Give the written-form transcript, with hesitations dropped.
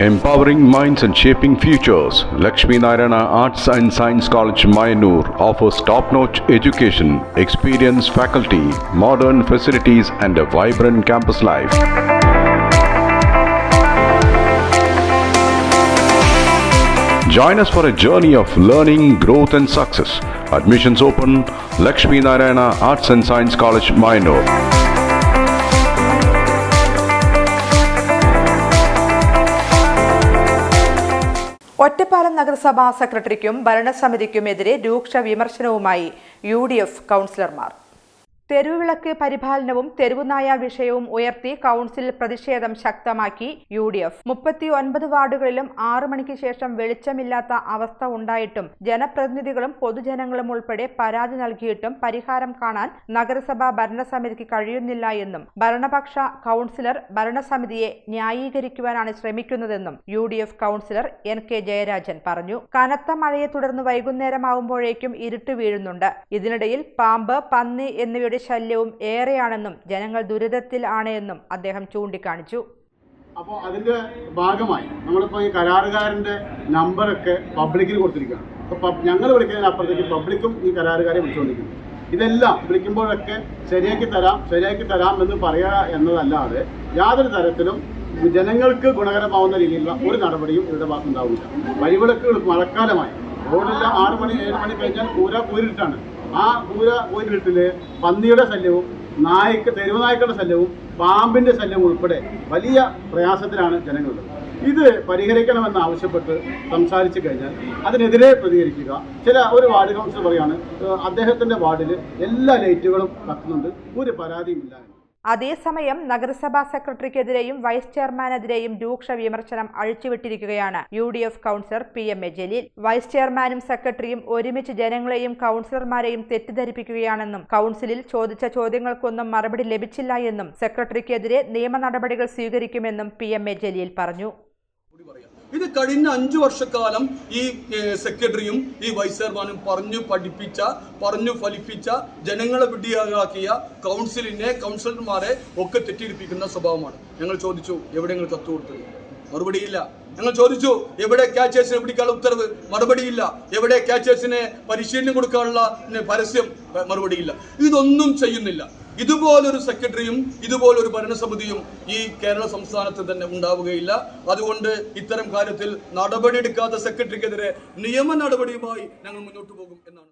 Empowering minds and shaping futures, Lakshmi Narayana Arts and Science College, Mayanur offers top-notch education, experienced faculty, modern facilities and a vibrant campus life. Join us for a journey of learning, growth and success. Admissions open, Lakshmi Narayana Arts and Science College, Mayanur. Ottapalam നഗരസഭാ സെക്രട്ടറിക്കും ഭരണസമിതിക്കുമെതിരെ രൂക്ഷ വിമർശനവുമായി UDF കൗൺസിലർമാർ. തെരുവുവിളക്ക് പരിപാലനവും തെരുവുനായ വിഷയവും ഉയർത്തി council പ്രതിഷേധം ശക്തമാക്കി UDF. 39 വാർഡുകളിലും 6 മണിക്ക് ശേഷം വെളിച്ചമില്ലാത്ത അവസ്ഥ ഉണ്ടായിട്ടും ജനപ്രതിനിധികളും പൊതുജനങ്ങളും ഉൾപ്പെടെ പരാതി നൽകിയിട്ടും പരിഹാരം കാണാൻ നഗരസഭാ ഭരണസമിതിക്ക് കഴിയുന്നില്ല എന്നും ഭരണപക്ഷ കൗൺസിലർ ഭരണസമിതിയെ ന്യായീകരിക്കുവാനാണ് ശ്രമിക്കുന്നതെന്നും UDF കൗൺസിലർ NK ജയരാജൻ പറഞ്ഞു. കനത്ത മഴയെ തുടർന്ന് വൈകുന്നേരമാവുമ്പോഴേക്കും ഇരുട്ട് വീഴുന്നുണ്ട്. ഇതിനിടയിൽ പാമ്പ്, പന്നി എന്നിവയുടെ ശല്യവും ഏറെയാണെന്നും ജനങ്ങൾ ദുരിതത്തിൽ ആണ് എന്നും അദ്ദേഹം ചൂണ്ടിക്കാണിച്ചു. അപ്പോൾ അതിന്റെ ഭാഗമായി നമ്മളിപ്പോൾ ഈ കരാറുകാരന്റെ നമ്പറൊക്കെ പബ്ലിക്കിന് കൊടുത്തിരിക്കുകയാണ്. അപ്പോൾ ഞങ്ങൾ വിളിക്കുന്നതിനപ്പുറത്തേക്ക് പബ്ലിക്കും ഈ കരാറുകാരെ വിളിച്ചുകൊണ്ടിരിക്കുന്നു. ഇതെല്ലാം വിളിക്കുമ്പോഴൊക്കെ ശരിയാക്കി തരാം എന്ന് പറയുക എന്നതല്ലാതെ യാതൊരു തരത്തിലും ജനങ്ങൾക്ക് ഗുണകരമാവുന്ന രീതിയിലുള്ള ഒരു നടപടിയും ഇവരുടെ ഭാഗത്തുണ്ടാവില്ല. വഴിവിളക്കുകൾ മഴക്കാലമായി റോഡില്ല 6 മണി 7 മണി കഴിഞ്ഞാൽ കൂരിട്ടാണ്. ആ കൂരിട്ടില് പന്നിയുടെ ശല്യവും തെരുവ് നായ്ക്കളുടെ ശല്യവും പാമ്പിന്റെ ശല്യവും ഉൾപ്പെടെ വലിയ പ്രയാസത്തിലാണ് ജനങ്ങളുള്ളത്. ഇത് പരിഹരിക്കണമെന്ന് ആവശ്യപ്പെട്ട് സംസാരിച്ചു കഴിഞ്ഞാൽ അതിനെതിരെ പ്രതികരിക്കുക. ഒരു വാർഡ് കൗൺസിലർ പറയാണ് അദ്ദേഹത്തിന്റെ വാർഡിൽ എല്ലാ ലൈറ്റുകളും കത്തുന്നുണ്ട്, ഒരു പരാതിയുമില്ല. അതേസമയം നഗരസഭാ സെക്രട്ടറിക്കെതിരെയും വൈസ് ചെയർമാനെതിരെയും രൂക്ഷ വിമർശനം അഴിച്ചുവിട്ടിരിക്കുകയാണ് UDF councillor PMA Jaleel. Vice ചെയർമാനും സെക്രട്ടറിയും ഒരുമിച്ച് ജനങ്ങളെയും കൗൺസിലർമാരെയും തെറ്റിദ്ധരിപ്പിക്കുകയാണെന്നും കൗൺസിലിൽ ചോദിച്ച ചോദ്യങ്ങൾക്കൊന്നും മറുപടി ലഭിച്ചില്ല എന്നും സെക്രട്ടറിക്കെതിരെ നിയമ നടപടികൾ സ്വീകരിക്കുമെന്നും PMA ജലീൽ പറഞ്ഞു. ഇത് കഴിഞ്ഞ 5 വർഷക്കാലം ഈ സെക്രട്ടറിയും ഈ വൈസ് ചെയർമാനും പറഞ്ഞു ഫലിപ്പിച്ച ജനങ്ങളെ വിഡ്ഢിയാക്കിയ കൗൺസിലർമാരെ ഒക്കെ തെറ്റിദ്ധരിപ്പിക്കുന്ന സ്വഭാവമാണ്. ഞങ്ങൾ ചോദിച്ചു, എവിടെ നിങ്ങൾ കത്ത് കൊടുത്തത്? മറുപടിയില്ല. ഞങ്ങൾ ചോദിച്ചു, എവിടെ ക്യാച്ചേഴ്സിനെ പിടിക്കാനുള്ള ഉത്തരവ്? മറുപടിയില്ല. എവിടെ ക്യാച്ചേഴ്സിനെ പരിശീലനം കൊടുക്കാനുള്ള പരസ്യം? മറുപടിയില്ല. ഇതൊന്നും ചെയ്യുന്നില്ല. ഇതുപോലൊരു സെക്രട്ടറിയും ഇതുപോലൊരു ഭരണസമിതിയും ഈ കേരള സംസ്ഥാനത്ത് തന്നെ ഉണ്ടാവുകയില്ല. അതുകൊണ്ട് ഇത്തരം കാര്യത്തിൽ നടപടിയെടുക്കാത്ത സെക്രട്ടറിക്കെതിരെ നിയമ നടപടിയുമായി ഞങ്ങൾ മുന്നോട്ട് പോകും എന്നാണ്.